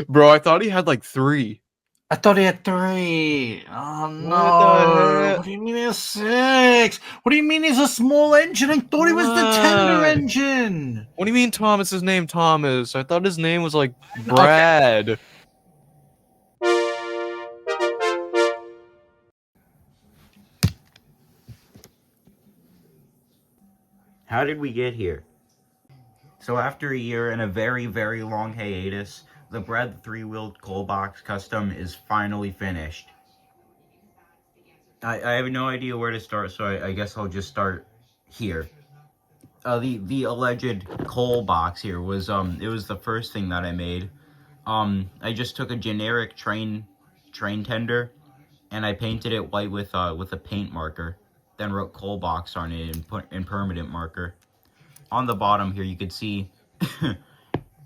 Bro, I thought he had like 3. I thought he had 3. Oh What the no. heck? What do you mean he has 6? What do you mean he's a small engine? I thought he was the tender What? engine. What do you mean Thomas is named Thomas? I thought his name was like Okay. Brad. How did we get here? So after a year and a very, very long hiatus, the Brad 3-wheeled coal box custom is finally finished. I have no idea where to start, so I guess I'll just start here. The alleged coal box here was it was the first thing that I made. I just took a generic train tender and I painted it white with a paint marker. Then wrote coal box on it in permanent marker. On the bottom here, you could see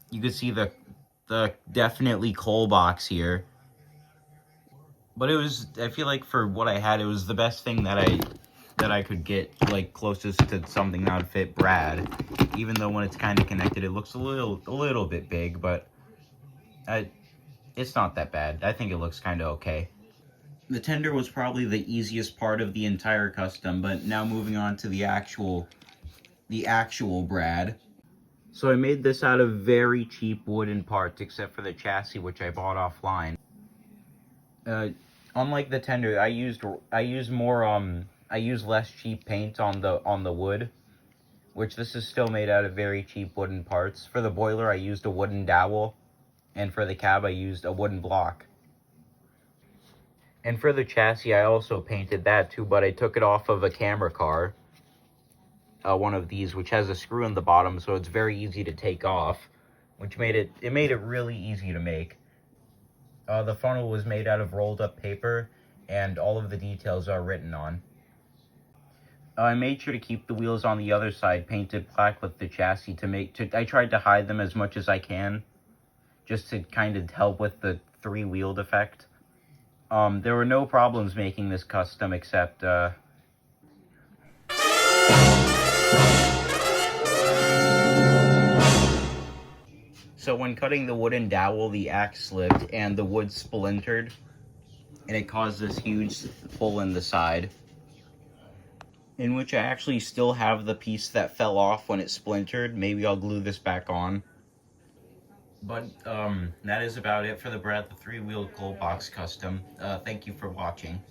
you could see the definitely coal box here. But it was, I feel like for what I had, it was the best thing that I could get, like, closest to something that would fit Brad. Even though when it's kind of connected, it looks a little bit big, but it's not that bad. I think it looks kind of okay. The tender was probably the easiest part of the entire custom, but now moving on to the actual Brad. So I made this out of very cheap wooden parts, except for the chassis, which I bought offline. Unlike the tender, I used less cheap paint on the wood, which this is still made out of very cheap wooden parts. For the boiler, I used a wooden dowel, and for the cab, I used a wooden block. And for the chassis, I also painted that too, but I took it off of a camera car. One of these, which has a screw in the bottom, so it's very easy to take off, which made it really easy to make. The funnel was made out of rolled up paper, and all of the details are written on. I made sure to keep the wheels on the other side painted black with the chassis I tried to hide them as much as I can, just to kind of help with the 3-wheeled effect. There were no problems making this custom except, So when cutting the wooden dowel, the axe slipped and the wood splintered, and it caused this huge hole in the side, in which I actually still have the piece that fell off when it splintered. Maybe I'll glue this back on. But, that is about it for the Brad the 3-wheeled coal box custom. Thank you for watching.